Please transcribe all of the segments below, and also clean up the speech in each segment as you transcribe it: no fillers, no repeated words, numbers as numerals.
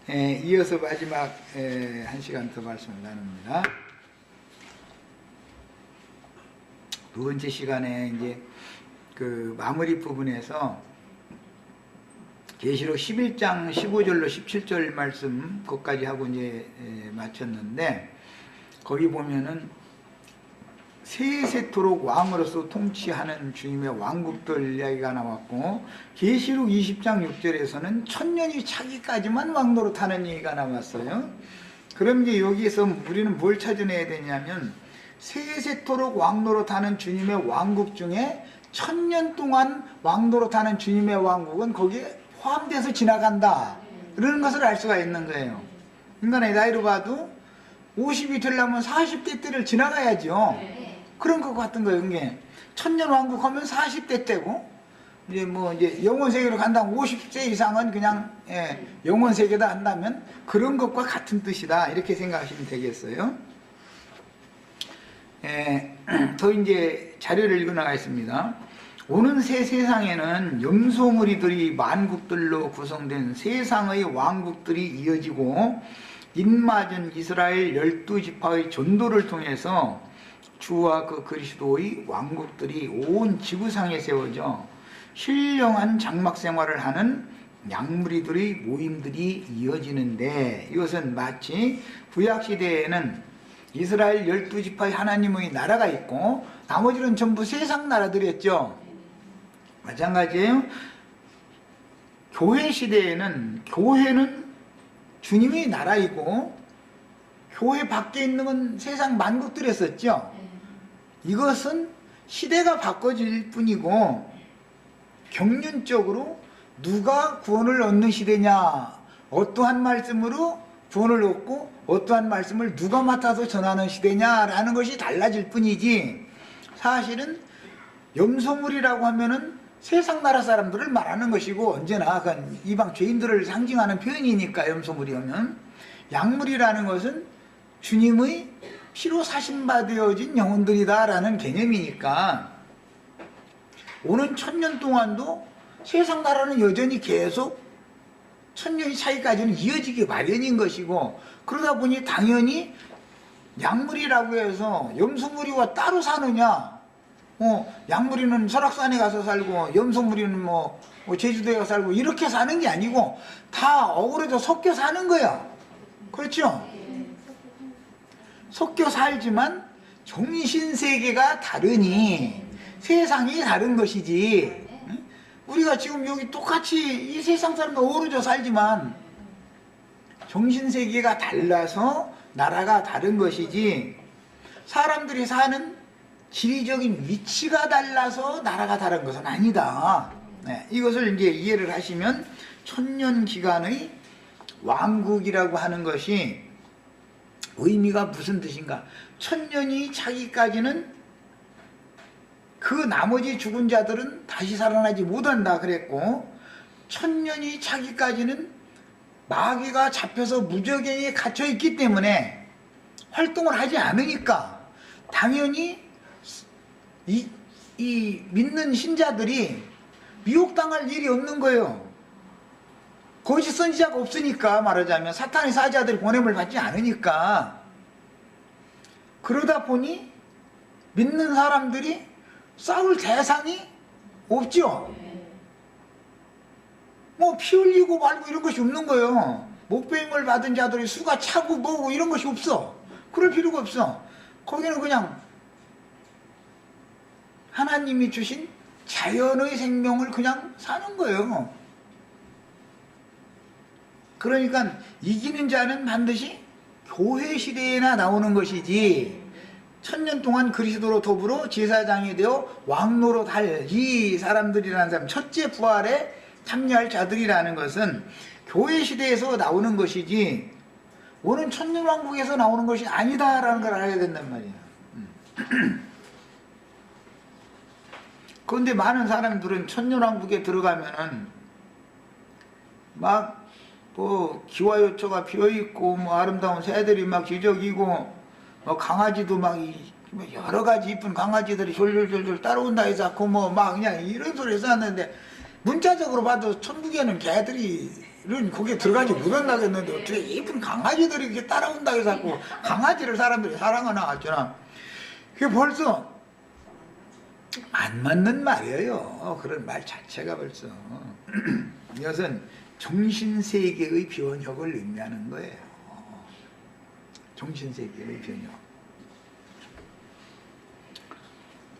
이어서 마지막 한 시간 더 말씀을 나눕니다. 두 번째 시간에 이제 그 마무리 부분에서 계시록 11장 15절로 17절 말씀 거기까지 하고 이제 마쳤는데, 거기 보면은 세세토록 왕으로서 통치하는 주님의 왕국들 이야기가 나왔고, 계시록 20장 6절에서는 천년이 차기까지만 왕노릇하는 얘기가 나왔어요. 그럼 이제 여기에서 우리는 뭘 찾아내야 되냐면, 세세토록 왕노릇하는 주님의 왕국 중에 천년 동안 왕노릇하는 주님의 왕국은 거기에 포함돼서 지나간다, 그러는 것을 알 수가 있는 거예요. 인간의 나이로 봐도 50이 되려면 40대 때를 지나가야죠. 그런 것 같은 거예요. 이게 천년 왕국 하면 40대 때고, 이제 뭐 이제 영원 세계로 간다면 50세 이상은 그냥 영원 세계다 한다면 그런 것과 같은 뜻이다, 이렇게 생각하시면 되겠어요. 더 이제 자료를 읽어 나가겠습니다. 오는 새 세상에는 염소무리들이 만국들로 구성된 세상의 왕국들이 이어지고, 인맞은 이스라엘 12지파의 전도를 통해서 주와 그 그리스도의 왕국들이 온 지구상에 세워져 신령한 장막 생활을 하는 양무리들의 모임들이 이어지는데, 이것은 마치 구약시대에는 이스라엘 12지파의 하나님의 나라가 있고 나머지는 전부 세상 나라들이었죠. 마찬가지예요. 교회 시대에는 교회는 주님의 나라이고 교회 밖에 있는 건 세상 만국들이었었죠. 이것은 시대가 바꿔질 뿐이고, 경륜적으로 누가 구원을 얻는 시대냐, 어떠한 말씀으로 구원을 얻고 어떠한 말씀을 누가 맡아서 전하는 시대냐라는 것이 달라질 뿐이지, 사실은 염소물이라고 하면은 세상 나라 사람들을 말하는 것이고, 언제나 그건 이방 죄인들을 상징하는 표현이니까 염소물이 하면, 양물이라는 것은 주님의 피로 사신받아진 영혼들이다 라는 개념이니까, 오는 천년 동안도 세상 나라는 여전히 계속 천년이 차이까지는 이어지기 마련인 것이고, 그러다 보니 당연히 양무리라고 해서 염소무리와 따로 사느냐, 양무리는 설악산에 가서 살고 염소무리는 뭐 제주도에 가서 살고 이렇게 사는 게 아니고 다 어우러져 섞여 사는 거야. 그렇죠? 섞여 살지만 정신세계가 다르니 세상이 다른 것이지, 우리가 지금 여기 똑같이 이 세상 사람도 어우러져 살지만 정신세계가 달라서 나라가 다른 것이지, 사람들이 사는 지리적인 위치가 달라서 나라가 다른 것은 아니다. 이것을 이제 이해를 하시면 천년 기간의 왕국이라고 하는 것이 의미가 무슨 뜻인가? 천년이 차기까지는 그 나머지 죽은 자들은 다시 살아나지 못한다 그랬고, 천년이 차기까지는 마귀가 잡혀서 무저갱에 갇혀 있기 때문에 활동을 하지 않으니까 당연히 이 믿는 신자들이 미혹당할 일이 없는 거예요. 거짓 선지자가 없으니까, 말하자면 사탄의 사자들이 보냄을 받지 않으니까. 그러다 보니 믿는 사람들이 싸울 대상이 없죠. 뭐 피 흘리고 말고 이런 것이 없는 거예요. 목배임을 받은 자들이 수가 차고 뭐고 이런 것이 없어. 그럴 필요가 없어. 거기는 그냥 하나님이 주신 자연의 생명을 그냥 사는 거예요. 그러니까 이기는 자는 반드시 교회 시대에나 나오는 것이지, 천년 동안 그리스도로 더불어 제사장이 되어 왕노릇 할 이 사람들이라는 사람, 첫째 부활에 참여할 자들이라는 것은 교회 시대에서 나오는 것이지 오는 천년 왕국에서 나오는 것이 아니다라는 걸 알아야 된단 말이에요. 그런데 많은 사람들은 천년왕국에 들어가면은 막 뭐 기와요초가 피어있고 뭐 아름다운 새들이 막 지저귀고 뭐 강아지도 막 여러 가지 이쁜 강아지들이 졸졸졸졸 따라온다 해서 뭐 막 그냥 이런 소리 써놨는데, 문자적으로 봐도 천국에는 개들이 거기에 들어가지 못한다겠는데 어떻게 이쁜 강아지들이 이렇게 따라온다고 해서 자꾸 강아지를 사람들이 사랑하나 하잖아. 그게 벌써 안 맞는 말이에요. 그런 말 자체가 벌써. 이것은 정신세계의 변혁을 의미하는 거예요. 정신세계의 변혁.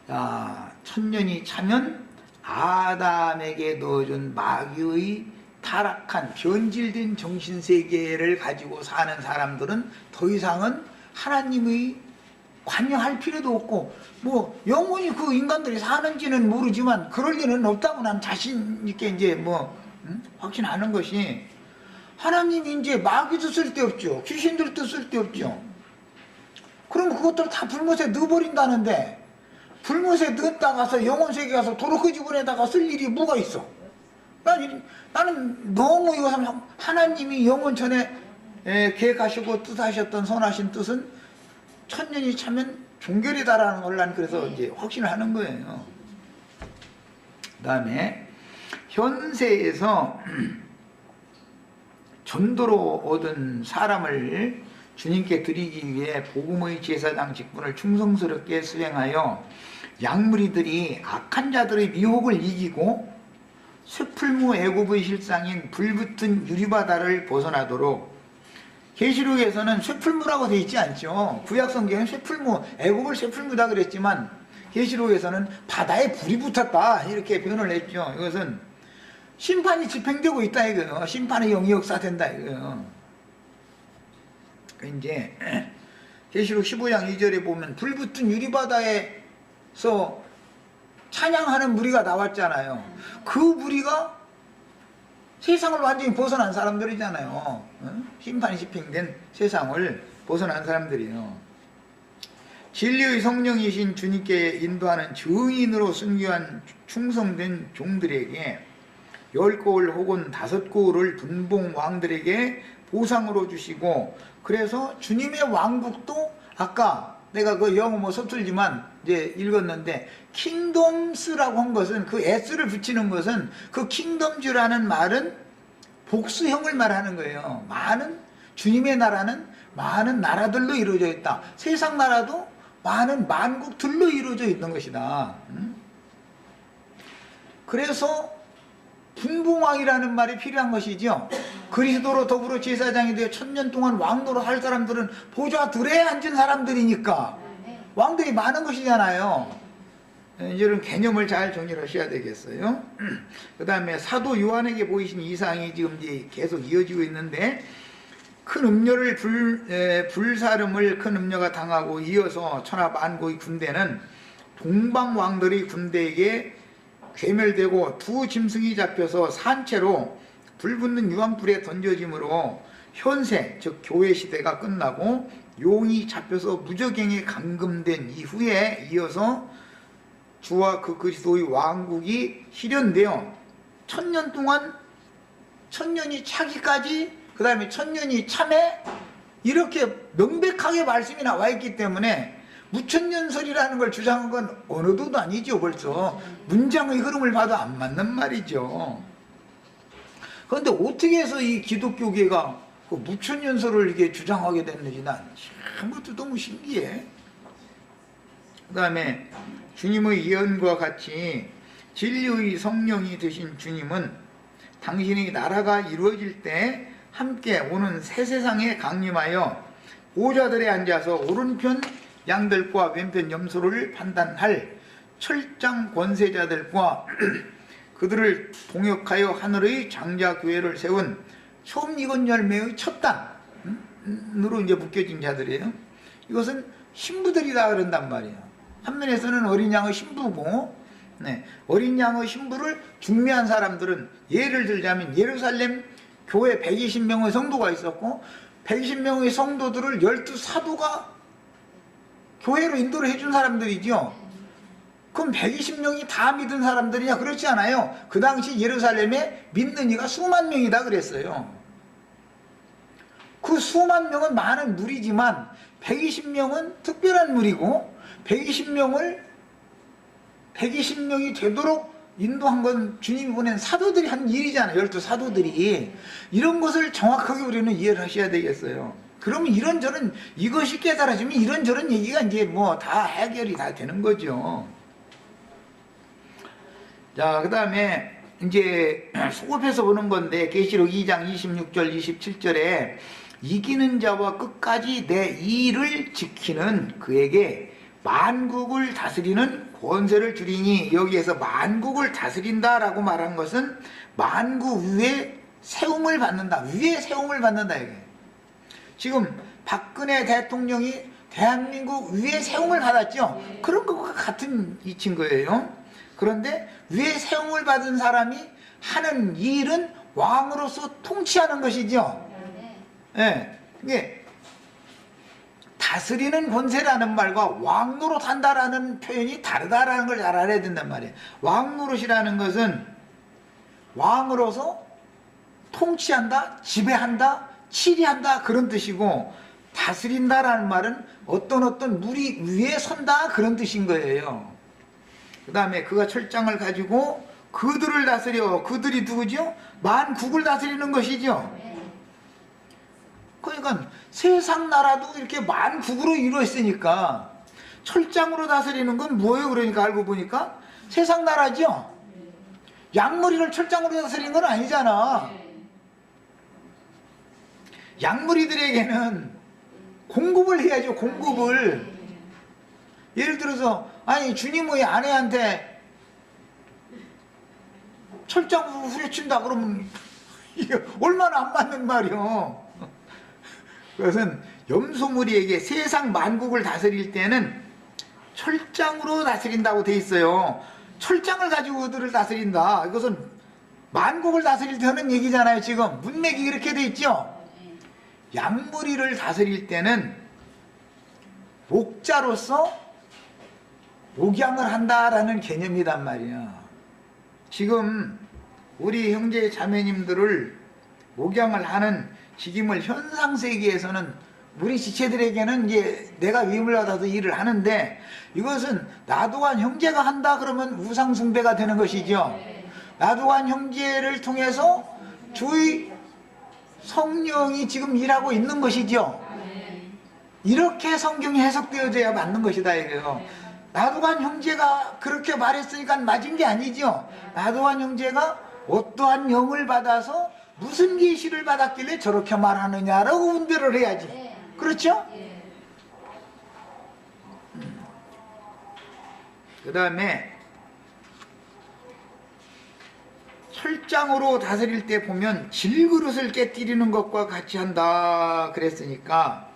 자, 천년이 차면 아담에게 넣어준 마귀의 타락한 변질된 정신세계를 가지고 사는 사람들은 더 이상은 하나님의 관여할 필요도 없고, 뭐 영원히 그 인간들이 사는지는 모르지만 그럴 리는 없다고 난 자신 있게 이제 확신하는 것이, 하나님이 이제 마귀도 쓸데없죠. 귀신들도 쓸데없죠. 그럼 그것들 다 불못에 넣어버린다는데, 불못에 넣었다가서 영혼세계 가서 도로 그 지구에다가 쓸 일이 뭐가 있어? 나는 너무 이것은 하나님이 영원 전에 계획하시고 뜻하셨던 선하신 뜻은 천년이 차면 종결이다라는 걸 난 그래서 이제 확신을 하는 거예요. 그 다음에 현세에서 전도로 얻은 사람을 주님께 드리기 위해 복음의 제사장 직분을 충성스럽게 수행하여 양무리들이 악한 자들의 미혹을 이기고 쇠풀무 애굽의 실상인 불붙은 유리바다를 벗어나도록, 계시록에서는 쇠풀무라고 되어 있지 않죠. 구약성경은 쇠풀무, 애굽을 쇠풀무다 그랬지만 계시록에서는 바다에 불이 붙었다 이렇게 표현을 했죠. 이것은 심판이 집행되고 있다 이거예요. 심판의 영이 역사된다 이거예요. 이제 계시록 15장 2절에 보면 불붙은 유리바다에서 찬양하는 무리가 나왔잖아요. 그 무리가 세상을 완전히 벗어난 사람들이잖아요. 심판이 집행된 세상을 벗어난 사람들이에요. 진리의 성령이신 주님께 인도하는 증인으로 순교한 충성된 종들에게 10고을 혹은 5고을을 분봉 왕들에게 보상으로 주시고, 그래서 주님의 왕국도 아까 내가 그 영어 뭐 서툴지만 이제 읽었는데, 킹덤스라고 한 것은, 그 S를 붙이는 것은, 그 킹덤즈라는 말은 복수형을 말하는 거예요. 주님의 나라는 많은 나라들로 이루어져 있다. 세상 나라도 많은 만국들로 이루어져 있는 것이다. 그래서 분봉왕이라는 말이 필요한 것이죠. 그리스도로 더불어 제사장이 되어 1000년 동안 왕노로 할 사람들은 보좌들에 앉은 사람들이니까 왕들이 많은 것이잖아요. 이런 개념을 잘 정리를 하셔야 되겠어요. 그 다음에 사도 요한에게 보이신 이상이 지금 이제 계속 이어지고 있는데, 큰 음녀를 불사름을 큰 음녀가 당하고 이어서 천하 만국의 군대는 동방 왕들의 군대에게 괴멸되고 두 짐승이 잡혀서 산채로 불붙는 유황불에 던져짐으로 현세, 즉 교회 시대가 끝나고 용이 잡혀서 무저갱에 감금된 이후에 이어서 주와 그 그리스도의 왕국이 실현되어 1000년 동안, 1000년이 차기까지, 그 다음에 1000년이 참에, 이렇게 명백하게 말씀이 나와 있기 때문에 무천년설이라는 걸 주장한 건 어느도 아니죠. 벌써 문장의 흐름을 봐도 안 맞는 말이죠. 그런데 어떻게 해서 이 기독교계가 그 무천년설을 이게 주장하게 됐는지 난 참 것도 너무 신기해. 그 다음에 주님의 예언과 같이 진리의 성령이 되신 주님은 당신의 나라가 이루어질 때 함께 오는 새 세상에 강림하여 보좌들에 앉아서 오른편 양들과 왼편 염소를 판단할 철장 권세자들과 그들을 동역하여 하늘의 장자교회를 세운 처음 익은 열매의 첫 단으로 이제 묶여진 자들이에요. 이것은 신부들이다 그런단 말이에요. 한면에서는 어린 양의 신부고, 어린 양의 신부를 중매한 사람들은, 예를 들자면 예루살렘 교회 120명의 성도가 있었고 120명의 성도들을 12사도가 교회로 인도를 해준 사람들이죠. 그럼 120명이 다 믿은 사람들이냐? 그렇지 않아요. 그 당시 예루살렘에 믿는 이가 수만 명이다 그랬어요. 그 수만 명은 많은 무리지만 120명은 특별한 무리고, 120명이 되도록 인도한 건 주님이 보낸 사도들이 한 일이잖아요. 12사도들이. 이런 것을 정확하게 우리는 이해를 하셔야 되겠어요. 그러면 이런저런 이것이 깨달아지면 이런저런 얘기가 이제 뭐 다 해결이 다 되는 거죠. 자, 그 다음에 이제 소급해서 보는 건데 계시록 2장 26절 27절에 이기는 자와 끝까지 내 일을 지키는 그에게 만국을 다스리는 권세를 주리니, 여기에서 만국을 다스린다라고 말한 것은 만국 위에 세움을 받는다. 위에 세움을 받는다 이게. 지금 박근혜 대통령이 대한민국 위에 세움을 받았죠. 그런 것과 같은 이치인 거예요. 그런데 위에 세움을 받은 사람이 하는 일은 왕으로서 통치하는 것이죠. 예, 이게 다스리는 권세라는 말과 왕노릇 한다라는 표현이 다르다라는 걸 잘 알아야 된단 말이에요. 왕노릇이라는 것은 왕으로서 통치한다, 지배한다, 치리한다 그런 뜻이고, 다스린다라는 말은 어떤 무리 위에 선다 그런 뜻인 거예요. 그 다음에 그가 철장을 가지고 그들을 다스려. 그들이 누구죠? 만국을 다스리는 것이죠. 그러니까 세상 나라도 이렇게 만국으로 이루어 있으니까 철장으로 다스리는 건 뭐예요? 그러니까 알고 보니까 세상 나라죠. 양머리를 철장으로 다스리는 건 아니잖아. 양머리들에게는 공급을 해야죠. 공급을. 예를 들어서 아니 주님의 아내한테 철장으로 후려친다 그러면 이게 얼마나 안 맞는 말이요. 그것은 염소무리에게 세상 만국을 다스릴 때는 철장으로 다스린다고 돼 있어요. 철장을 가지고 그들을 다스린다. 이것은 만국을 다스릴 때 하는 얘기잖아요. 지금 문맥이 이렇게 돼 있죠. 양무리를 다스릴 때는 목자로서 목양을 한다라는 개념이란 말이야. 지금 우리 형제 자매님들을 목양을 하는 직임을 현상세계에서는 우리 지체들에게는 이제 내가 위임을 받아서 일을 하는데, 이것은 나도한 형제가 한다 그러면 우상숭배가 되는 것이죠. 나도한 형제를 통해서 주의 성령이 지금 일하고 있는 것이죠. 이렇게 성경이 해석되어져야 맞는 것이다 이거예요. 나도한 형제가 그렇게 말했으니까 맞은 게 아니죠. 나도한 형제가 어떠한 영을 받아서 무슨 계시를 받았길래 저렇게 말하느냐라고 분별을 해야지. 그렇죠? 그 다음에 철장으로 다스릴 때 보면 질그릇을 깨뜨리는 것과 같이 한다 그랬으니까,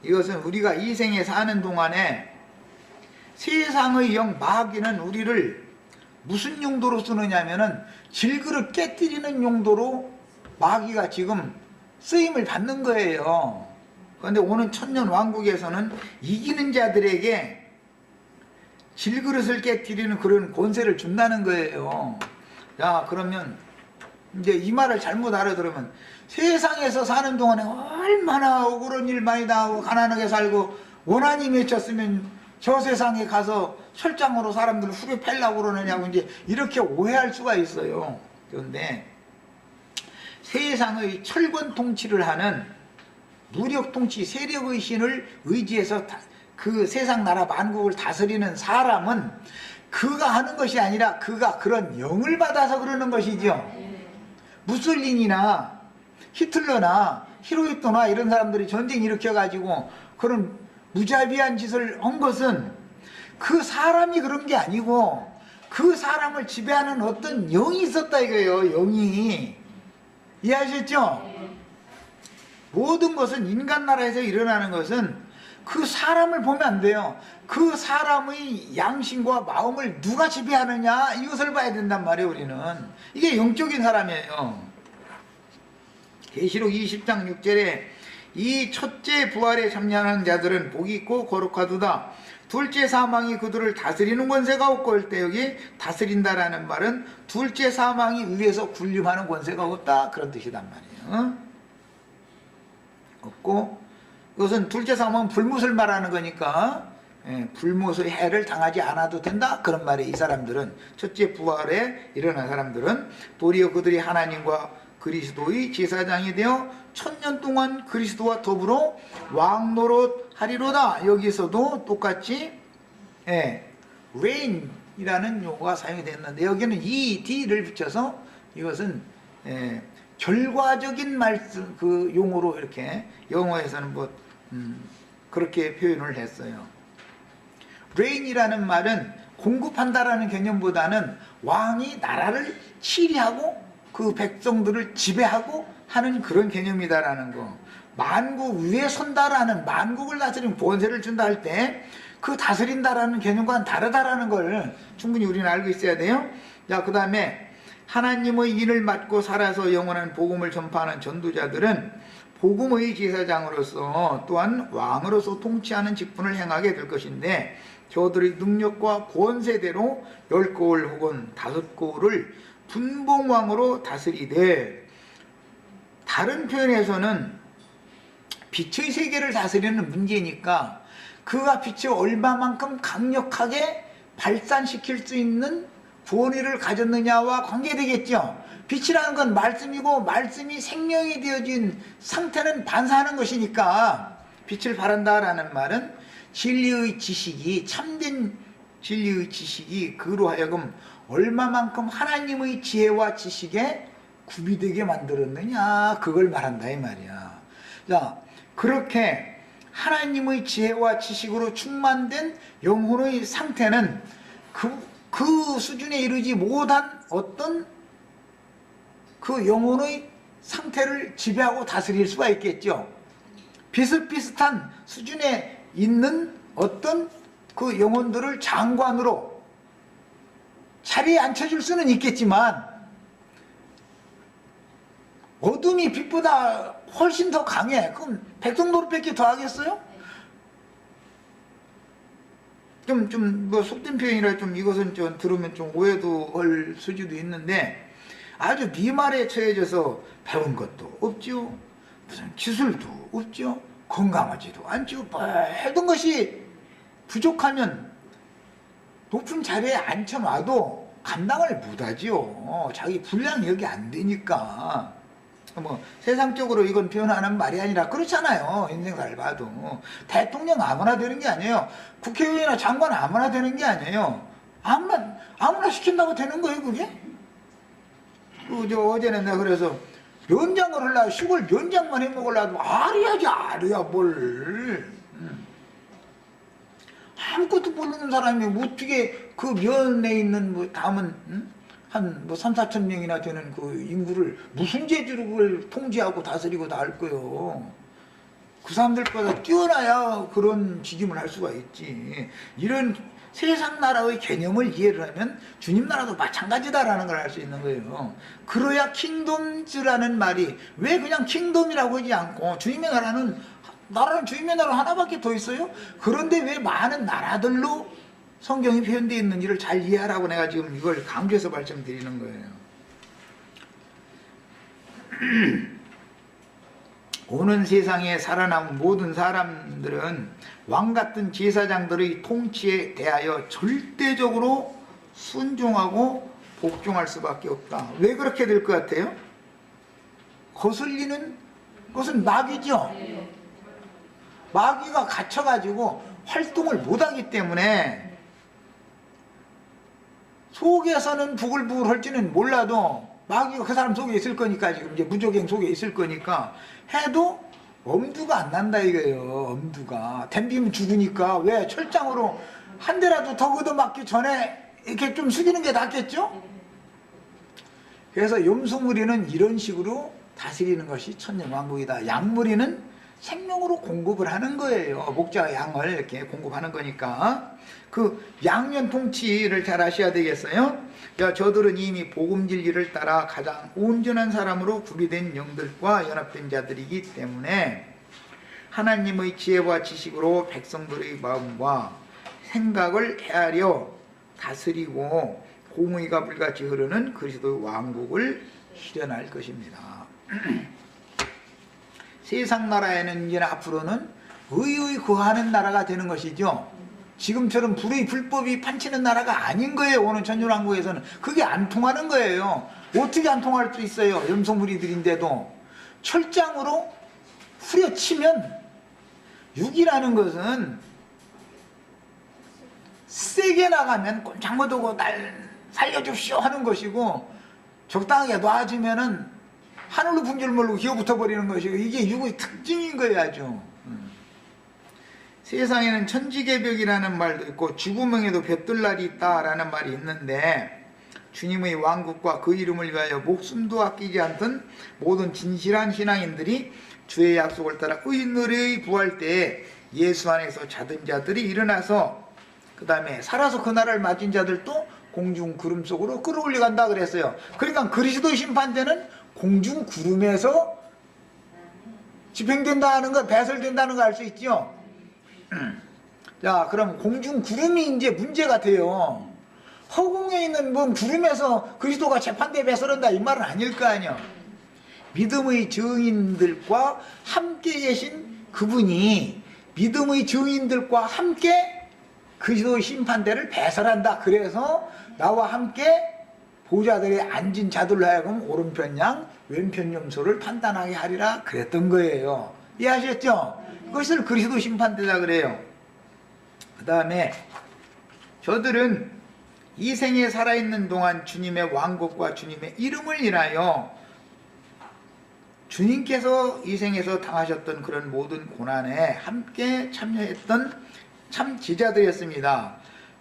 이것은 우리가 이 생에 사는 동안에 세상의 영 마귀는 우리를 무슨 용도로 쓰느냐면은 질그릇 깨뜨리는 용도로 마귀가 지금 쓰임을 받는 거예요. 그런데 오는 천년 왕국에서는 이기는 자들에게 질그릇을 깨뜨리는 그런 권세를 준다는 거예요. 야, 그러면 이제 이 말을 잘못 알아들으면 세상에서 사는 동안에 얼마나 억울한 일 많이 당하고 가난하게 살고 원한이 맺혔으면 저 세상에 가서 철장으로 사람들을 후벼 패려고 그러느냐고 이제 이렇게 오해할 수가 있어요. 그런데 세상의 철권 통치를 하는 무력 통치 세력의 신을 의지해서 그 세상 나라 만국을 다스리는 사람은 그가 하는 것이 아니라 그가 그런 영을 받아서 그러는 것이죠. 무솔린이나 히틀러나 히로히토나 이런 사람들이 전쟁 일으켜가지고 그런 무자비한 짓을 한 것은 그 사람이 그런 게 아니고 그 사람을 지배하는 어떤 영이 있었다 이거예요. 영이. 이해하셨죠? 모든 것은 인간 나라에서 일어나는 것은 그 사람을 보면 안 돼요. 그 사람의 양심과 마음을 누가 지배하느냐 이것을 봐야 된단 말이에요. 우리는 이게 영적인 사람이에요. 계시록 20장 6절에 이 첫째 부활에 참여하는 자들은 복이 있고 거룩하도다. 둘째 사망이 그들을 다스리는 권세가 없고 할 때 여기 다스린다라는 말은 둘째 사망이 위에서 군림하는 권세가 없다 그런 뜻이단 말이에요. 없고, 그것은 둘째 사망은 불못을 말하는 거니까 불모의 해를 당하지 않아도 된다 그런 말이 이 사람들은 첫째 부활에 일어난 사람들은 도리어 그들이 하나님과 그리스도의 제사장이 되어 1000년 동안 그리스도와 더불어 왕노릇 하리로다. 여기서도 똑같이 reign이라는 용어가 사용이 됐는데 여기는 ed를 붙여서 이것은 결과적인 말씀 그 용어로 이렇게 영어에서는 뭐 그렇게 표현을 했어요. reign이라는 말은 공급한다라는 개념보다는 왕이 나라를 치리하고 그 백성들을 지배하고 하는 그런 개념이다라는 거. 만국 위에 선다라는 만국을 다스리는 권세를 준다 할 때 그 다스린다라는 개념과는 다르다라는 걸 충분히 우리는 알고 있어야 돼요. 자, 그 다음에 하나님의 인을 맡고 살아서 영원한 복음을 전파하는 전도자들은 복음의 제사장으로서 또한 왕으로서 통치하는 직분을 행하게 될 것인데 저들의 능력과 권세대로 10고을 혹은 5고을을 분봉왕으로 다스리되 다른 표현에서는 빛의 세계를 다스리는 문제니까 그가 빛을 얼마만큼 강력하게 발산시킬 수 있는 권위를 가졌느냐와 관계되겠죠. 빛이라는 건 말씀이고 말씀이 생명이 되어진 상태는 반사하는 것이니까 빛을 발한다라는 말은 진리의 지식이 참된 진리의 지식이 그로 하여금 얼마만큼 하나님의 지혜와 지식에 구비되게 만들었느냐 그걸 말한다 이 말이야. 자, 그렇게 하나님의 지혜와 지식으로 충만된 영혼의 상태는 그 수준에 이르지 못한 어떤 그 영혼의 상태를 지배하고 다스릴 수가 있겠죠. 비슷비슷한 수준에 있는 어떤 그 영혼들을 장관으로 자리에 앉혀줄 수는 있겠지만 어둠이 빛보다 훨씬 더 강해. 그럼 백성 노릇밖에 더 하겠어요? 뭐 속된 표현이라 좀 이것은 좀 들으면 좀 오해도 할 수지도 있는데 아주 미말에 처해져서 배운 것도 없죠. 무슨 기술도 없죠. 건강하지도 않죠. 모든 것이 부족하면 높은 자리에 앉혀놔도 감당을 못하지요. 자기 분량력이 안 되니까. 뭐 세상적으로 이건 표현하는 말이 아니라 그렇잖아요. 인생 살봐도 대통령 아무나 되는 게 아니에요. 국회의원이나 장관 아무나 되는 게 아니에요. 아무나 시킨다고 되는 거예요 그게? 어제는 내가 그래서 면장을 하려고 시골 면장만 해먹으려고 아리야지 아리야 뭘 아무것도 모르는 사람이 어떻게 그 면에 있는 뭐 담은 한 뭐 3, 4천 명이나 되는 그 인구를 무슨 재주로 그걸 통제하고 다스리고 다 할 거요. 그 사람들보다 뛰어나야 그런 직임을 할 수가 있지. 이런 세상 나라의 개념을 이해를 하면 주님 나라도 마찬가지다라는 걸 알 수 있는 거예요. 그래야 킹덤즈라는 말이 왜 그냥 킹덤이라고 하지 않고 주님의 나라는 주님의 나라 하나밖에 더 있어요? 그런데 왜 많은 나라들로 성경이 표현되어 있는지를 잘 이해하라고 내가 지금 이걸 강조해서 말씀드리는 거예요. 오는 세상에 살아남은 모든 사람들은 왕같은 제사장들의 통치에 대하여 절대적으로 순종하고 복종할 수밖에 없다. 왜 그렇게 될 것 같아요? 거슬리는 것은 마귀죠. 마귀가 갇혀가지고 활동을 못하기 때문에 속에서는 부글부글 할지는 몰라도 마귀가 그 사람 속에 있을 거니까 지금 이제 무적행 속에 있을 거니까 해도 엄두가 안 난다 이거예요. 엄두가 댐비면 죽으니까 왜 철장으로 한 대라도 더 걷어맞기 전에 이렇게 좀 숙이는 게 낫겠죠? 그래서 염소무리는 이런 식으로 다스리는 것이 천년왕국이다. 양무리는 생명으로 공급을 하는 거예요. 목자가 양을 이렇게 공급하는 거니까. 그 양면 통치를 잘 아셔야 되겠어요. 자, 저들은 이미 복음 진리를 따라 가장 온전한 사람으로 구비된 영들과 연합된 자들이기 때문에 하나님의 지혜와 지식으로 백성들의 마음과 생각을 헤아려 다스리고 공의가 불같이 흐르는 그리스도의 왕국을 실현할 것입니다. 세상 나라에는 이제 앞으로는 의의 거하는 나라가 되는 것이죠. 지금처럼 불법이 판치는 나라가 아닌 거예요. 오늘 천년왕국에서는. 그게 안 통하는 거예요. 어떻게 안 통할 수 있어요? 염소무리들인데도. 철장으로 후려치면, 육이라는 것은 세게 나가면 꼼짝 못하고 날 살려줍시오 하는 것이고, 적당하게 놔주면은 하늘로 분줄 모르고 기어붙어 버리는 것이고, 이게 육의 특징인 거예요. 아주. 세상에는 천지개벽이라는 말도 있고 죽음에도 볕들 날이 있다라는 말이 있는데, 주님의 왕국과 그 이름을 위하여 목숨도 아끼지 않던 모든 진실한 신앙인들이 주의 약속을 따라 의인의 부활 때에 예수 안에서 자던 자들이 일어나서, 그 다음에 살아서 그 나라를 맞은 자들도 공중 구름 속으로 끌어올려 간다 그랬어요. 그러니까 그리스도의 심판대는 공중 구름에서 집행된다는 거, 배설된다는 거 알 수 있죠. 자, 그럼 공중 구름이 이제 문제가 돼요. 허공에 있는 뭔 구름에서 그리스도가 재판대에 배설한다 이 말은 아닐 거 아니야. 믿음의 증인들과 함께 계신 그분이 믿음의 증인들과 함께 그리스도의 심판대를 배설한다. 그래서 나와 함께 보좌들에 앉은 자들로 하여금 오른편 양 왼편 염소를 판단하게 하리라 그랬던 거예요. 이해하셨죠? 그것을 그리스도 심판대다 그래요. 그 다음에 저들은 이 생에 살아있는 동안 주님의 왕국과 주님의 이름을 인하여 주님께서 이 생에서 당하셨던 그런 모든 고난에 함께 참여했던 참 제자들이었습니다.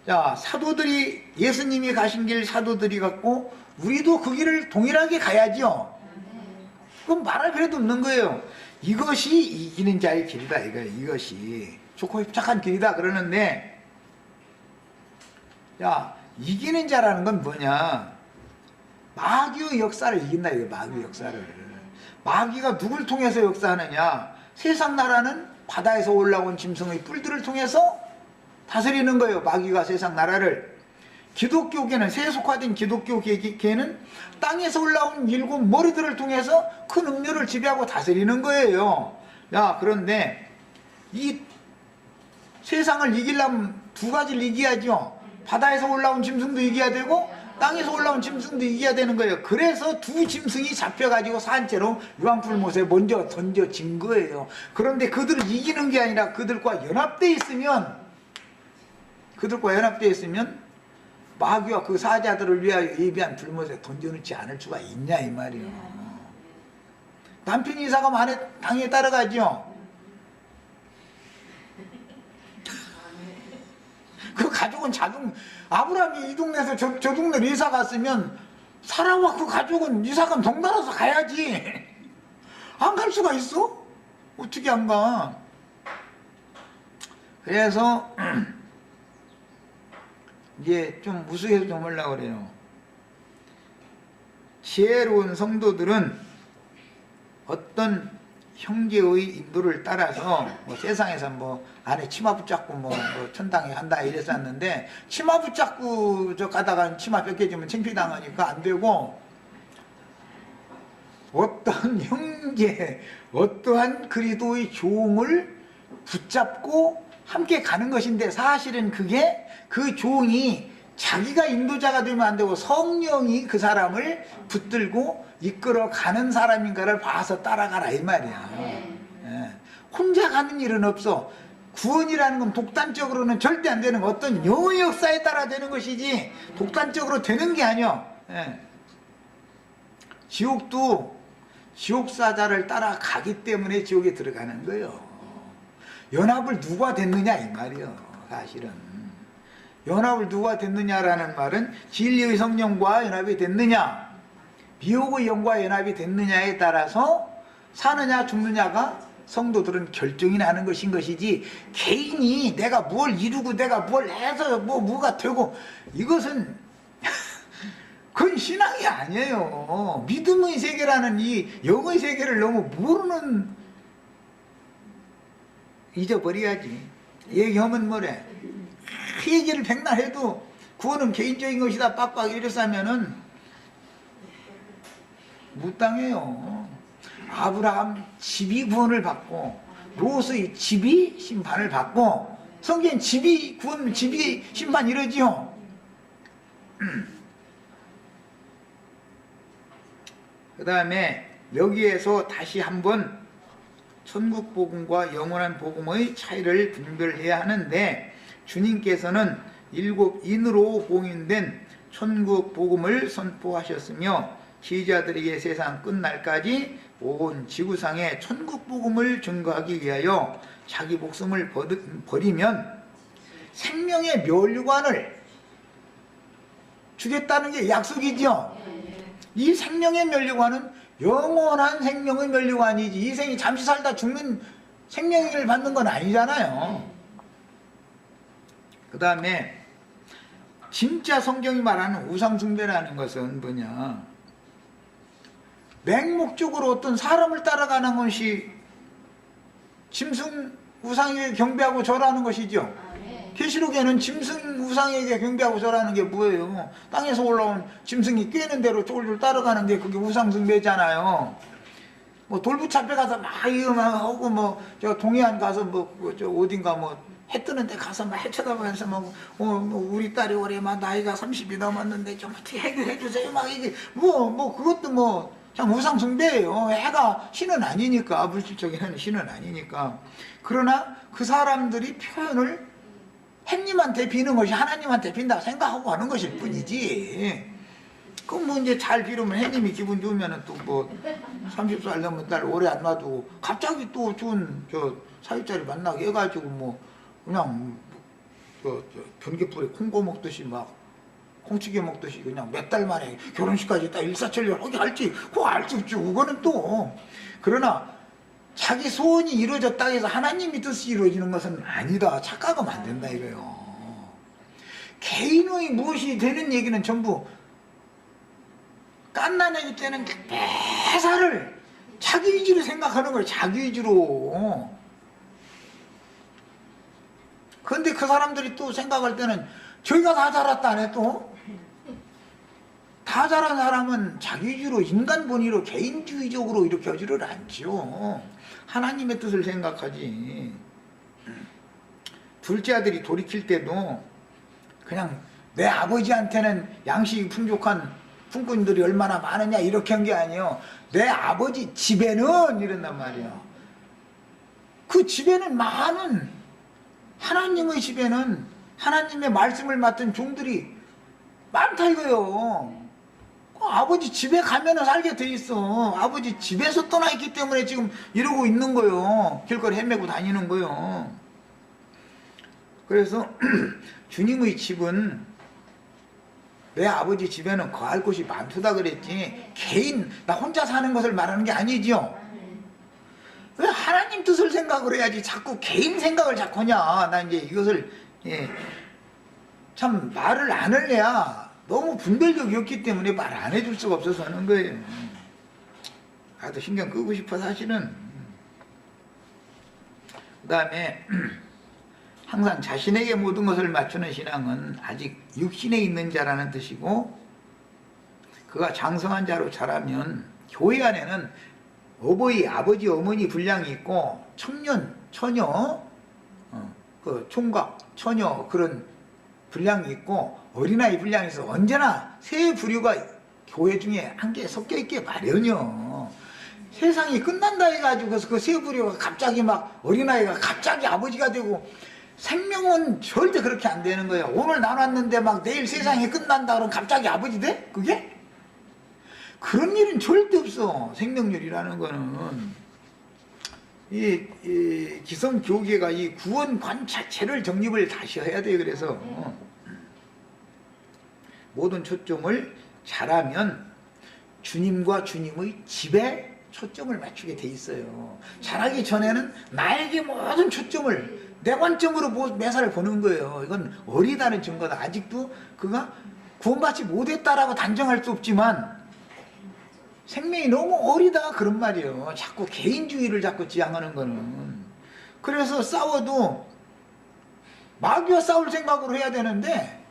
자, 사도들이, 예수님이 가신 길 사도들이 갔고 우리도 그 길을 동일하게 가야죠. 그럼 말할 필요도 없는 거예요. 이것이 이기는 자의 길이다. 이것이 좋고 협착한 길이다 그러는데, 야, 이기는 자라는 건 뭐냐? 마귀의 역사를 이긴다. 이거 마귀의 역사를. 마귀가 누굴 통해서 역사하느냐? 세상 나라는 바다에서 올라온 짐승의 뿔들을 통해서 다스리는 거예요. 마귀가 세상 나라를. 기독교계는, 세속화된 기독교계는 땅에서 올라온 7 머리들을 통해서 큰 음료를 지배하고 다스리는 거예요. 야, 그런데 이 세상을 이기려면 2가지를 이겨야죠. 바다에서 올라온 짐승도 이겨야 되고 땅에서 올라온 짐승도 이겨야 되는 거예요. 그래서 2 짐승이 잡혀가지고 산채로 유황풀못에 먼저 던져진 거예요. 그런데 그들을 이기는 게 아니라 그들과 연합되어 있으면 마귀와 그 사자들을 위하여 예비한 불못에 던져놓지 않을 수가 있냐 이 말이에요. 남편이 이사가면 당에 따라가죠. 그 가족은 아브라함이 이 동네에서 저 동네로 이사 갔으면 사라와 그 가족은 이사가면 동나라서 가야지. 안 갈 수가 있어? 어떻게 안 가? 그래서 이제 좀 무수해서 좀 하려고 그래요. 지혜로운 성도들은 어떤 형제의 인도를 따라서 세상에서 안에 치마 붙잡고 천당에 간다 이랬었는데, 치마 붙잡고 가다가 치마 벗겨지면 창피당하니까 안 되고, 어떤 형제, 어떠한 그리스도의 종을 붙잡고 함께 가는 것인데, 사실은 그게 그 종이 자기가 인도자가 되면 안 되고 성령이 그 사람을 붙들고 이끌어 가는 사람인가를 봐서 따라가라 이 말이야. 예. 혼자 가는 일은 없어. 구원이라는 건 독단적으로는 절대 안 되는 거. 어떤 영의 역사에 따라 되는 것이지 독단적으로 되는 게 아니야. 예. 지옥도 지옥사자를 따라가기 때문에 지옥에 들어가는 거예요. 연합을 누가 됐느냐 이 말이에요. 사실은 연합을 누가 됐느냐라는 말은 진리의 성령과 연합이 됐느냐, 미혹의 영과 연합이 됐느냐에 따라서 사느냐 죽느냐가 성도들은 결정이 나는 것인 것이지, 개인이 내가 뭘 이루고 내가 뭘 해서 뭐가 되고, 이것은 그건 신앙이 아니에요. 믿음의 세계라는 이 영의 세계를 너무 모르는, 잊어버려야지. 얘기하면 뭐래, 그 얘기를 백날 해도 구원은 개인적인 것이다 빡빡 이랬으면은 못 당해요. 아브라함 집이 구원을 받고 롯의 집이 심판을 받고 성경엔 집이 구원, 집이 심판 이러지요. 그 다음에 여기에서 다시 한번 천국 복음과 영원한 복음의 차이를 분별해야 하는데, 주님께서는 7인으로 봉인된 천국 복음을 선포하셨으며 지휘자들에게 세상 끝날까지 온 지구상에 천국 복음을 증거하기 위하여 자기 목숨을 버리면 생명의 멸류관을 주겠다는 게 약속이죠. 이 생명의 멸류관은 영원한 생명의 멸류관이지, 이 생이 잠시 살다 죽는 생명을 받는 건 아니잖아요. 그 다음에 진짜 성경이 말하는 우상숭배라는 것은 뭐냐, 맹목적으로 어떤 사람을 따라가는 것이 짐승 우상에게 경배하고 절하는 것이죠. 계시록에는 짐승 우상에게 경배하고 절하는 게 뭐예요? 땅에서 올라온 짐승이 꿰는 대로 쫄쫄 따라가는 게 그게 우상숭배잖아요. 뭐 돌부처 앞에 가서 막 이거 막 하고, 뭐 저 동해안 가서 뭐 저 어딘가 뭐 해 뜨는 데 가서 막 해쳐다보면서 뭐 우리 딸이 올해 막 나이가 30이 넘었는데 좀 어떻게 해결해 주세요. 막 이게 뭐 그것도 뭐 참 우상숭배예요. 해가 신은 아니니까, 물질적인 신은 아니니까. 그러나 그 사람들이 표현을 햇님한테 비는 것이 하나님한테 빈다고 생각하고 하는 것일 뿐이지. 그럼 뭐 이제 잘 비르면 햇님이 기분 좋으면은 또 뭐 30살 넘은 딸 오래 안 놔두고 갑자기 또 좋은 저 사위자리 만나게 해가지고 뭐 그냥 변기풀에 콩고 먹듯이 막 콩치게 먹듯이 그냥 몇 달 만에 결혼식까지 딱 일사천리하게 할지 그거 알 수 없죠. 그거는 또. 그러나 자기 소원이 이루어졌다 해서 하나님이 뜻이 이루어지는 것은 아니다. 착각하면 안 된다 이거예요. 개인의 무엇이 되는 얘기는 전부 깐난애기 때는 매사를 자기 위주로 생각하는 거예요. 자기 위주로. 그런데 그 사람들이 또 생각할 때는 저희가 다 자랐다네 또. 다 자란 사람은 자기 위주로, 인간 본위로, 개인주의적으로 이렇게 하지를 않죠. 하나님의 뜻을 생각하지. 둘째 아들이 돌이킬 때도 그냥 내 아버지한테는 양식이 풍족한 품꾼들이 얼마나 많으냐 이렇게 한 게 아니에요. 내 아버지 집에는 이런단 말이에요. 그 집에는 많은, 하나님의 집에는 하나님의 말씀을 맡은 종들이 많다 이거요. 아버지 집에 가면은 살게 돼 있어. 아버지 집에서 떠나 있기 때문에 지금 이러고 있는 거요. 길거리 헤매고 다니는 거요. 그래서 주님의 집은, 내 아버지 집에는 거할 곳이 많다 그랬지 개인 나 혼자 사는 것을 말하는 게 아니죠. 왜 하나님 뜻을 생각을 해야지 자꾸 개인 생각을 자꾸 하냐. 나 이제 이것을 참 말을 안 할래야 너무 분별력이었기 때문에 말 안 해줄 수가 없어서 하는 거예요. 나도 신경 끄고 싶어 사실은. 그 다음에 항상 자신에게 모든 것을 맞추는 신앙은 아직 육신에 있는 자라는 뜻이고, 그가 장성한 자로 자라면 교회 안에는 어버이, 아버지, 어머니 분량이 있고 청년, 처녀, 그 총각, 처녀 그런 분량이 있고 어린아이 분량이 있어. 언제나 세 부류가 교회 중에 한 개 섞여 있게 마련이요. 세상이 끝난다 해가지고 그 세 부류가 갑자기 막 어린아이가 갑자기 아버지가 되고, 생명은 절대 그렇게 안 되는 거예요. 오늘 나눴는데 막 내일 세상이 끝난다 그러면 갑자기 아버지 돼? 그게? 그런 일은 절대 없어. 생명률이라는 거는. 이 기성교계가 이 구원관 자체를 정립을 다시 해야 돼요. 그래서 모든 초점을 잘하면 주님과 주님의 집에 초점을 맞추게 돼 있어요. 잘하기 전에는 나에게 모든 초점을 내 관점으로 매사를 보는 거예요. 이건 어리다는 증거다. 아직도 그가 구원받지 못했다라고 단정할 수 없지만 생명이 너무 어리다 그런 말이에요. 자꾸 개인주의를 자꾸 지향하는 거는. 그래서 싸워도 마귀와 싸울 생각으로 해야 되는데,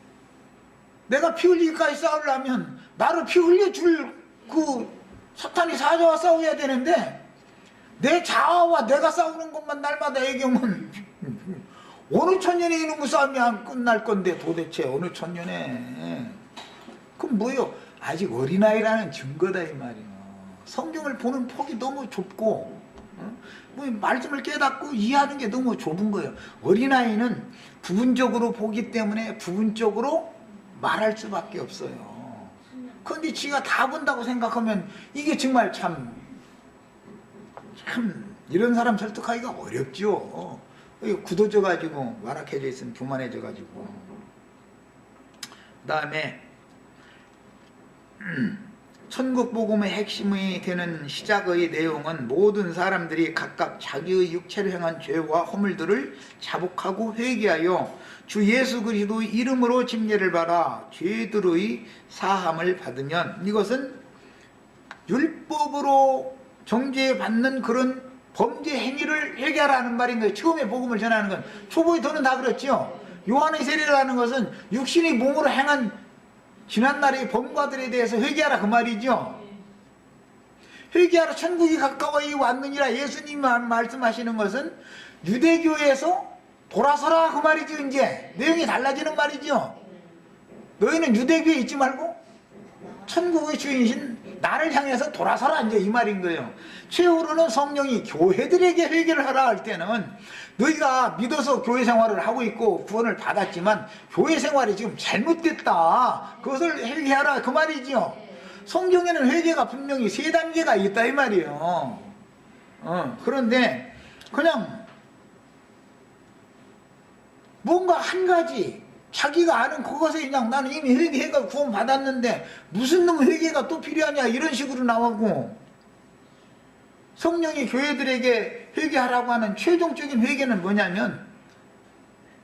내가 피 흘리기까지 싸우려면 나를 피 흘려줄 그 사탄이 사자와 싸워야 되는데, 내 자아와 내가 싸우는 것만 날마다 얘기하면 어느 천년에 이놈의 싸움이 안 끝날 건데 도대체 어느 천년에. 그럼 뭐요? 아직 어린아이라는 증거다 이 말이에요. 성경을 보는 폭이 너무 좁고 뭐 말씀을 깨닫고 이해하는 게 너무 좁은 거예요. 어린아이는 부분적으로 보기 때문에 부분적으로 말할 수밖에 없어요. 그런데 지가 다 본다고 생각하면 이게 정말 참 이런 사람 설득하기가 어렵죠. 굳어져 가지고 완악해져 있으면 교만해져 가지고. 그 다음에 천국 복음의 핵심이 되는 시작의 내용은 모든 사람들이 각각 자기의 육체를 행한 죄와 허물들을 자복하고 회개하여 주 예수 그리스도의 이름으로 침례를 받아 죄들의 사함을 받으면, 이것은 율법으로 정죄받는 그런 범죄 행위를 회개하라는 말인 거예요. 처음에 복음을 전하는 건. 초보의 도는 다 그렇죠. 요한의 세례라는 것은 육신이 몸으로 행한 지난날의 범과들에 대해서 회개하라 그 말이죠. 회개하라 천국이 가까이 왔느니라 예수님이 말씀하시는 것은 유대교에서 돌아서라 그 말이죠. 이제 내용이 달라지는 말이죠. 너희는 유대교에 있지 말고 천국의 주인이신 나를 향해서 돌아서라 이제 이 말인 거예요. 최후로는 성령이 교회들에게 회개를 하라 할 때는 너희가 믿어서 교회 생활을 하고 있고 구원을 받았지만 교회 생활이 지금 잘못됐다. 그것을 회개하라 그 말이지요. 성경에는 회개가 분명히 세 단계가 있다 이 말이에요. 그런데 그냥 뭔가 한 가지 자기가 아는 그것에 그냥 나는 이미 회개해가 구원 받았는데 무슨 놈 회개가 또 필요하냐 이런 식으로 나오고, 성령이 교회들에게 회개하라고 하는 최종적인 회개는 뭐냐면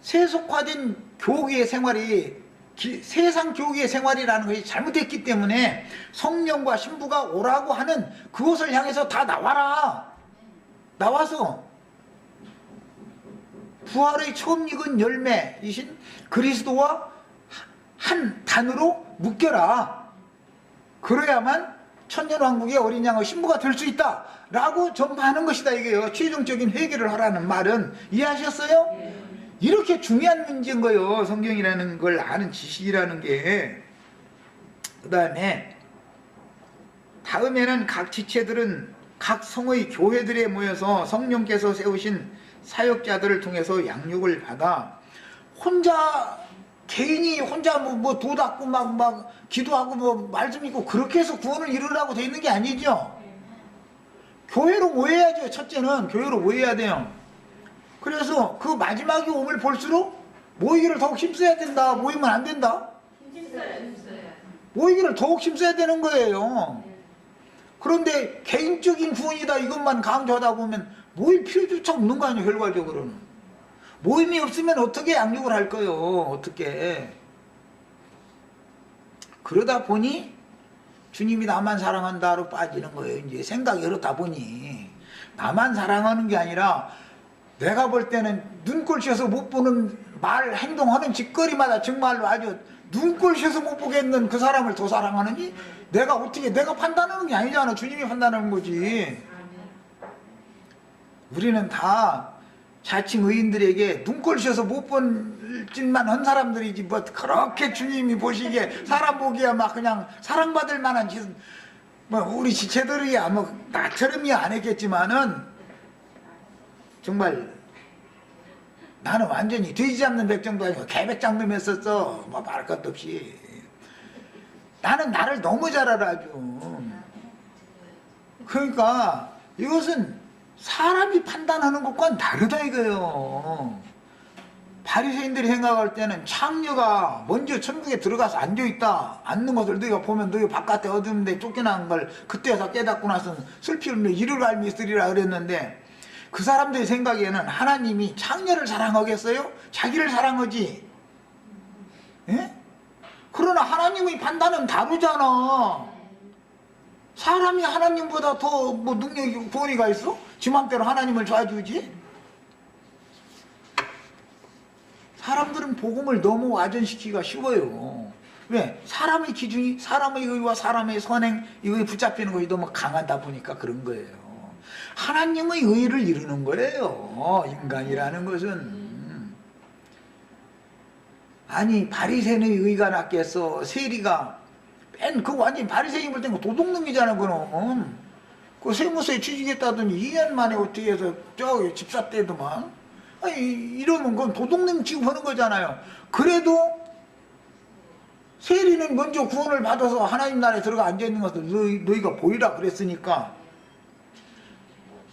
세속화된 교계의 생활이 세상 교계의 생활이라는 것이 잘못됐기 때문에 성령과 신부가 오라고 하는 그것을 향해서 다 나와라. 나와서 부활의 처음 익은 열매이신 그리스도와 한 단으로 묶여라. 그래야만 천년왕국의 어린 양의 신부가 될 수 있다 라고 전파하는 것이다 이게요. 최종적인 회개를 하라는 말은. 이해하셨어요? 이렇게 중요한 문제인 거예요. 성경이라는 걸 아는 지식이라는 게. 그 다음에는 각 지체들은 각 성의 교회들에 모여서 성령께서 세우신 사역자들을 통해서 양육을 받아 혼자 개인이 혼자 뭐 도 닦고 막 기도하고 뭐 말씀 읽고 그렇게 해서 구원을 이루라고 돼 있는 게 아니죠. 교회로 모여야죠. 첫째는 교회로 모여야 돼요. 그래서 그 마지막이 오물 볼수록 모이기를 더욱 힘써야 된다. 모이면 안 된다. 모이기를 더욱 힘써야 되는 거예요. 그런데 개인적인 구원이다 이것만 강조하다 보면 모일 필요조차 없는 거 아니에요. 결과적으로는. 모임이 없으면 어떻게 양육을 할 거예요. 어떻게. 그러다 보니 주님이 나만 사랑한다로 빠지는 거예요. 이제 생각이 그렇다 보니 나만 사랑하는 게 아니라 내가 볼 때는 눈꼴 씌어서 못 보는 말 행동하는 짓거리마다 정말로 아주 눈꼴 씌어서 못 보겠는 그 사람을 더 사랑하느니 내가 어떻게 내가 판단하는 게 아니잖아. 주님이 판단하는 거지. 우리는 다 자칭 의인들에게 눈꼴 씌어서 못 본 짓만 한 사람들이지 뭐 그렇게 주님이 보시기에 사람 보기에 막 그냥 사랑받을 만한 짓은 뭐 우리 지체들이야 뭐 나처럼이야 안 했겠지만은 정말 나는 완전히 돼지 잡는 백정도 아니고 개백장놈 했었어. 뭐 말할 것도 없이. 나는 나를 너무 잘 알아 아주. 그러니까 이것은 사람이 판단하는 것과는 다르다 이거예요. 바리새인들이 생각할 때는 창녀가 먼저 천국에 들어가서 앉아있다 앉는 것을 너희가 보면 너희 바깥에 어두운 데 쫓겨난 걸 그때서 깨닫고 나서는 슬피 울며 이를 알미 있으리라 그랬는데 그 사람들의 생각에는 하나님이 창녀를 사랑하겠어요? 자기를 사랑하지. 예? 그러나 하나님의 판단은 다르잖아. 사람이 하나님보다 더 뭐 능력이 권위가 있어? 지 맘대로 하나님을 좌주지? 사람들은 복음을 너무 와전시키기가 쉬워요. 왜? 사람의 기준이 사람의 의와 사람의 선행 이거에 붙잡히는 것이 너무 강하다 보니까 그런 거예요. 하나님의 의를 이루는 거예요. 인간이라는 것은. 아니 바리새인의 의가 낫겠어. 세리가 맨 그 완전 바리새인 볼 때는 도둑놈이잖아. 그럼 그 세무서에 취직했다더니 2년 만에 어떻게 해서 저기 집사 때도만. 아니 이러면 그건 도둑놈 취급하는 거잖아요. 그래도 세리는 먼저 구원을 받아서 하나님 나라에 들어가 앉아있는 것을 너희가 보이라 그랬으니까,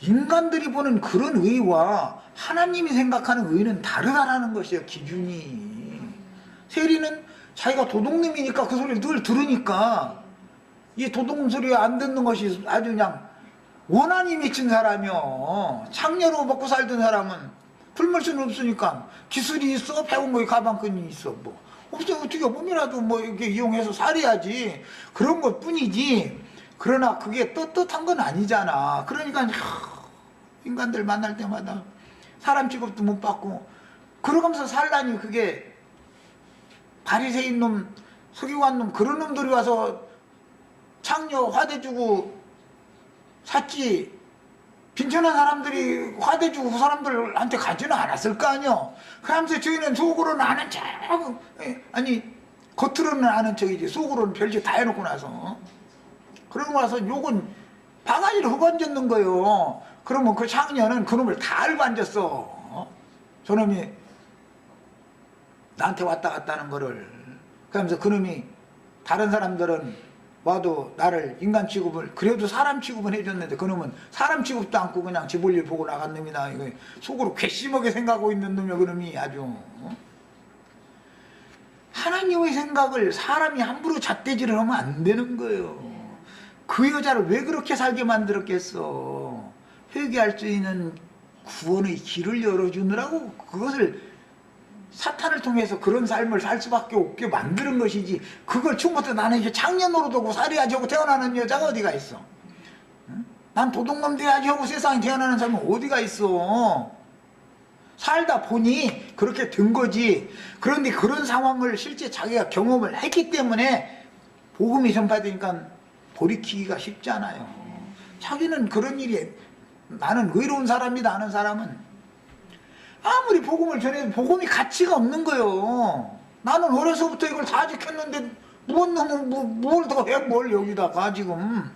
인간들이 보는 그런 의와 하나님이 생각하는 의는 다르다라는 것이에요. 기준이. 세리는 자기가 도둑놈이니까 그 소리를 늘 들으니까 이 도둑놈 소리 안 듣는 것이 아주 그냥 원한이 미친 사람이요. 창녀로 먹고 살던 사람은 굶을 수는 없으니까 기술이 있어? 배운 거에 가방끈이 있어? 뭐 없어. 어떻게 몸이라도 뭐 이렇게 이용해서 살아야지. 그런 것 뿐이지. 그러나 그게 떳떳한 건 아니잖아. 그러니까 인간들 만날 때마다 사람 취급도 못 받고 그러면서 살라니, 그게 바리새인 놈, 서기관 놈, 그런 놈들이 와서 창녀 화대 주고 샀지. 빈천한 사람들이 화대 주고 그 사람들한테 가지는 않았을 거 아니요. 그러면서 저희는 속으로는 아는 척, 아니 겉으로는 아는 척이지 속으로는 별짓 다 해놓고 나서 그러고 나서 욕은 바가지를 흡언졌는 거예요. 그러면 그 창녀는 그놈을 다 알고 앉았어. 저놈이 나한테 왔다 갔다 하는 거를. 그러면서 그놈이 다른 사람들은 와도 나를 인간 취급을, 그래도 사람 취급은 해줬는데 그놈은 사람 취급도 않고 그냥 지 볼일 보고 나간 놈이다. 이거 속으로 괘씸하게 생각하고 있는 놈이야. 그놈이 아주. 하나님의 생각을 사람이 함부로 잣대질을 하면 안 되는 거예요. 그 여자를 왜 그렇게 살게 만들었겠어. 회개할 수 있는 구원의 길을 열어주느라고 그것을 사탄을 통해서 그런 삶을 살 수밖에 없게 만드는 것이지. 그걸 처음부터 나는 이제 창녀 노릇하고 살아야지 하고 태어나는 여자가 어디가 있어. 응? 난 도둑놈 돼야지 하고 세상에 태어나는 사람은 어디가 있어. 살다 보니 그렇게 된 거지. 그런데 그런 상황을 실제 자기가 경험을 했기 때문에 복음이 전파되니까 돌이키기가 쉽잖아요. 자기는 그런 일이, 나는 의로운 사람이다 하는 사람은 아무리 복음을 전해도 복음이 가치가 없는 거예요. 나는 어려서부터 이걸 다 지켰는데 뭘 더 해, 뭘 여기다가 지금.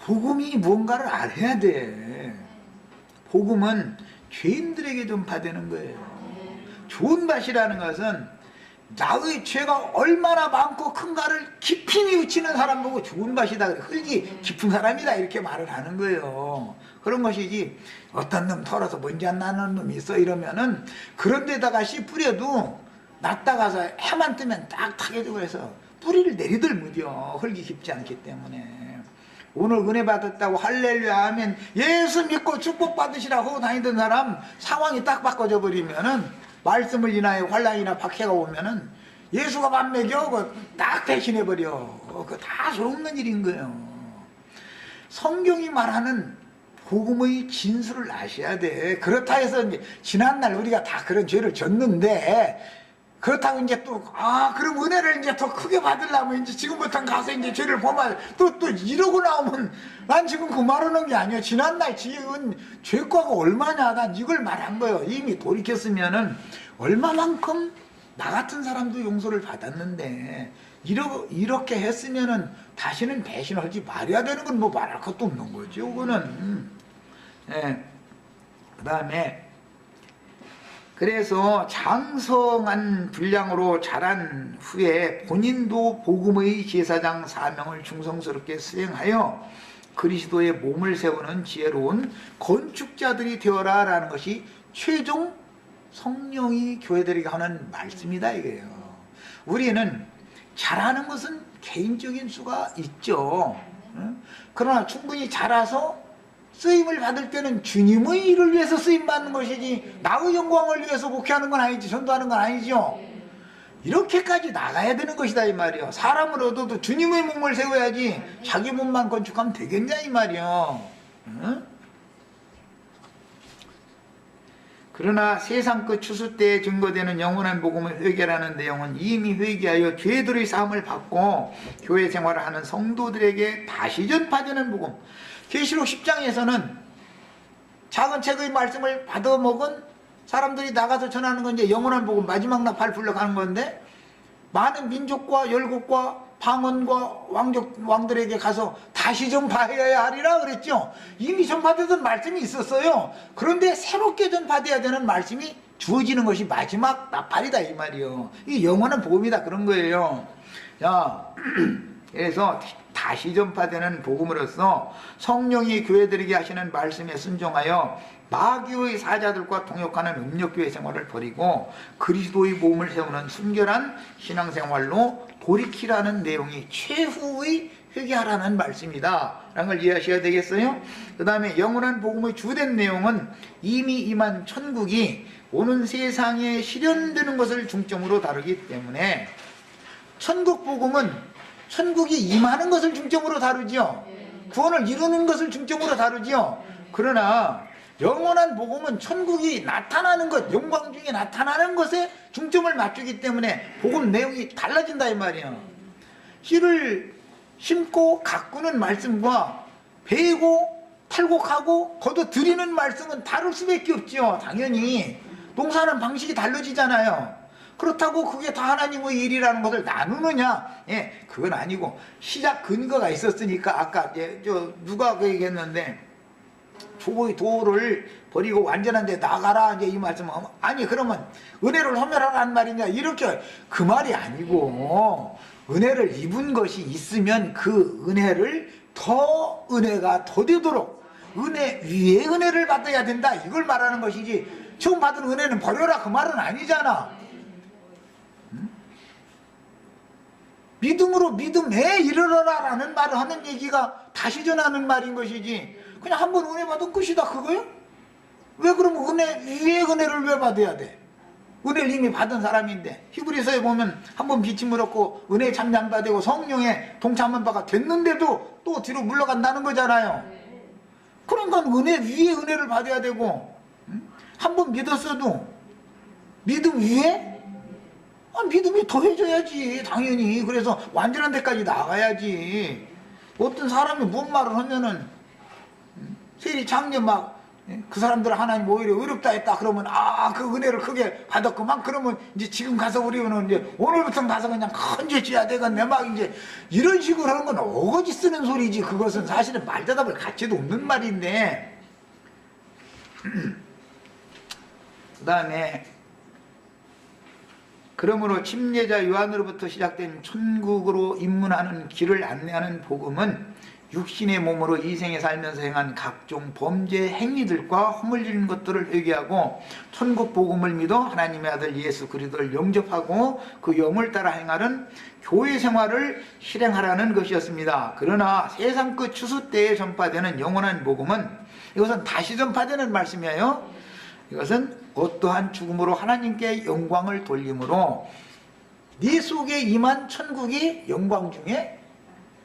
복음이 뭔가를 알아야 돼. 복음은 죄인들에게 전파되는 거예요. 좋은 밭이라는 것은 나의 죄가 얼마나 많고 큰가를 깊이 뉘우치는 사람 보고 좋은 밭이다, 흙이 깊은 사람이다 이렇게 말을 하는 거예요. 그런 것이지 어떤 놈 털어서 먼지 안 나는 놈이 있어 이러면은 그런 데다가 씨 뿌려도 낫다 가서 해만 뜨면 딱 타게 되고 해서 뿌리를 내리들 못이요. 흙이 깊지 않기 때문에. 오늘 은혜 받았다고 할렐루야 하면 예수 믿고 축복 받으시라고 하고 다니던 사람 상황이 딱 바꿔져 버리면은, 말씀을 인하여 환난이나 박해가 오면은 예수가 밥 먹여 딱 대신해 버려. 그거 다 소름없는 일인 거예요. 성경이 말하는 복음의 진수를 아셔야 돼. 그렇다 해서 이제 지난날 우리가 다 그런 죄를 졌는데, 그렇다고 이제 또 그럼 은혜를 이제 더 크게 받으려면 이제 지금부터 가서 이제 죄를 범할 또 이러고 나오면 난 지금 그 말하는 게 아니야. 지난날 지은 죄과가 얼마냐, 난 이걸 말한 거예요. 이미 돌이켰으면은 얼마만큼 나 같은 사람도 용서를 받았는데 이렇게 했으면은 다시는 배신하지 말아야 되는 건 뭐 말할 것도 없는 거죠. 그거는. 그 다음에 그래서 장성한 분량으로 자란 후에 본인도 복음의 제사장 사명을 충성스럽게 수행하여 그리스도의 몸을 세우는 지혜로운 건축자들이 되어라 라는 것이 최종 성령이 교회들에게 하는 말씀이다 이거예요. 우리는 잘하는 것은 개인적인 수가 있죠. 그러나 충분히 잘해서 쓰임을 받을 때는 주님의 일을 위해서 쓰임 받는 것이지 나의 영광을 위해서 목회하는 건 아니지, 전도하는 건 아니죠. 이렇게까지 나가야 되는 것이다 이 말이요. 사람을 얻어도 주님의 몸을 세워야지 자기 몸만 건축하면 되겠냐 이 말이요. 응? 그러나 세상 끝 추수 때에 증거되는 영원한 복음을 회개라는 내용은 이미 회개하여 죄들의 사함을 받고 교회 생활을 하는 성도들에게 다시 전파되는 복음. 계시록 10장에서는 작은 책의 말씀을 받아먹은 사람들이 나가서 전하는 건 이제 영원한 복음 마지막 날 발풀러 가는 건데, 많은 민족과 열국과 방언과 왕들에게 가서 다시 전파해야 하리라 그랬죠. 이미 전파되던 말씀이 있었어요. 그런데 새롭게 전파돼야 되는 말씀이 주어지는 것이 마지막 나팔이다 이 말이요. 이게 영원한 복음이다 그런 거예요. 자, 그래서 다시 전파되는 복음으로서 성령이 교회들에게 하시는 말씀에 순종하여 마귀의 사자들과 동역하는 음력교회 생활을 버리고 그리스도의 몸을 세우는 순결한 신앙생활로 돌이키라는 내용이 최후의 회개하라는 말씀이다 라는 걸 이해하셔야 되겠어요. 그 다음에 영원한 복음의 주된 내용은 이미 임한 천국이 오는 세상에 실현되는 것을 중점으로 다루기 때문에, 천국 복음은 천국이 임하는 것을 중점으로 다루지요. 구원을 이루는 것을 중점으로 다루지요. 그러나 영원한 복음은 천국이 나타나는 것, 영광 중에 나타나는 것에 중점을 맞추기 때문에 복음 내용이 달라진다 이 말이에요. 씨를 심고 가꾸는 말씀과 베고 탈곡하고 거둬들이는 말씀은 다를 수밖에 없죠. 당연히 농사하는 방식이 달라지잖아요. 그렇다고 그게 다 하나님의 일이라는 것을 나누느냐? 예, 그건 아니고 시작 근거가 있었으니까 아까 누가 그 얘기했는데 조의 도를 버리고 완전한 데 나가라 이제 이 말씀. 아니 그러면 은혜를 소멸하라는 말이냐 이렇게, 그 말이 아니고 은혜를 입은 것이 있으면 그 은혜를 더 은혜가 더 되도록 은혜 위에 은혜를 받아야 된다 이걸 말하는 것이지, 처음 받은 은혜는 버려라 그 말은 아니잖아. 믿음으로 믿음에 이르러라 라는 말을 하는 얘기가 다시 전하는 말인 것이지, 그냥 한 번 은혜 받은 끝이다 그거요? 왜 그러면 은혜 위에 은혜를 왜 받아야 돼? 은혜를 이미 받은 사람인데, 히브리서에 보면 한 번 비침을 얻고 은혜에 참여받고 성령에 동참한 바가 됐는데도 또 뒤로 물러간다는 거잖아요. 그러니까 은혜 위에 은혜를 받아야 되고, 한 번 믿었어도 믿음 위에 믿음이 더해져야지 당연히. 그래서 완전한 데까지 나가야지. 어떤 사람이 뭔 말을 하면은 세리 장녀 막 그 사람들 하나님 오히려 어렵다 했다 그러면 그 은혜를 크게 받았구만. 그러면 이제 지금 가서 우리는 이제 오늘부터 가서 그냥 큰죄 지어야 되겠네 막 이제 이런 식으로 하는 건 어거지 쓰는 소리지. 그것은 사실은 말대답을 가치도 없는 말인데. 그 다음에 그러므로 침례자 요한으로부터 시작된 천국으로 입문하는 길을 안내하는 복음은 육신의 몸으로 이 생에 살면서 행한 각종 범죄 행위들과 허물리는 것들을 회개하고 천국 복음을 믿어 하나님의 아들 예수 그리스도를 영접하고 그 영을 따라 행하는 교회 생활을 실행하라는 것이었습니다. 그러나 세상 끝 추수 때에 전파되는 영원한 복음은, 이것은 다시 전파되는 말씀이에요. 이것은 어떠한 죽음으로 하나님께 영광을 돌림으로 네 속에 임한 천국이 영광 중에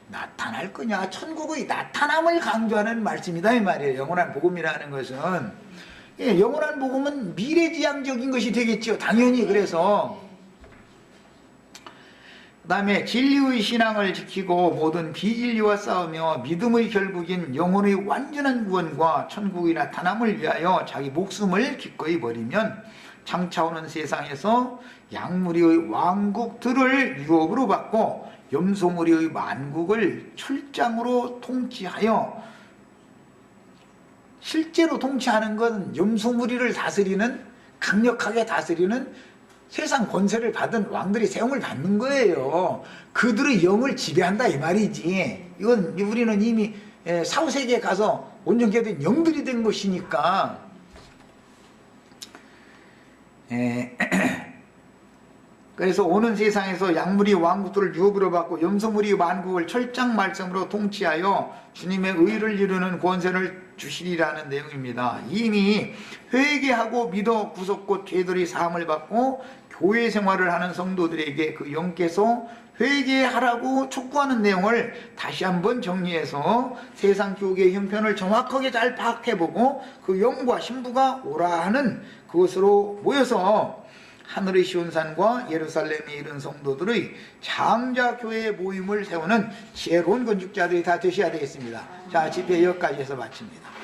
나타날 거냐, 천국의 나타남을 강조하는 말씀이다 이 말이에요. 영원한 복음이라는 것은. 영원한 복음은 미래지향적인 것이 되겠죠 당연히. 그래서 그 다음에 진리의 신앙을 지키고 모든 비진리와 싸우며 믿음의 결국인 영혼의 완전한 구원과 천국의 나타남을 위하여 자기 목숨을 기꺼이 버리면 장차 오는 세상에서 양무리의 왕국들을 유업으로 받고 염소무리의 만국을 철장으로 통치하여, 실제로 통치하는 건 염소무리를 다스리는, 강력하게 다스리는 세상 권세를 받은 왕들이 세움을 받는 거예요. 그들의 영을 지배한다 이 말이지. 이건 우리는 이미 사후세계에 가서 온전케 된 영들이 된 것이니까. 그래서 오는 세상에서 양무리 왕국들을 유업으로 받고 염소무리 만국을 철장 말씀으로 통치하여 주님의 의를 이루는 권세를 주시리라는 내용입니다. 이미 회개하고 믿어 구속 죄들이 사함을 받고 교회 생활을 하는 성도들에게 그 영께서 회개하라고 촉구하는 내용을 다시 한번 정리해서 세상 교계의 형편을 정확하게 잘 파악해보고 그 영과 신부가 오라 하는 그것으로 모여서 하늘의 시온산과 예루살렘에 이른 성도들의 장자교회 모임을 세우는 지혜로운 건축자들이 다 되셔야 되겠습니다. 자, 집회 여기까지 해서 마칩니다.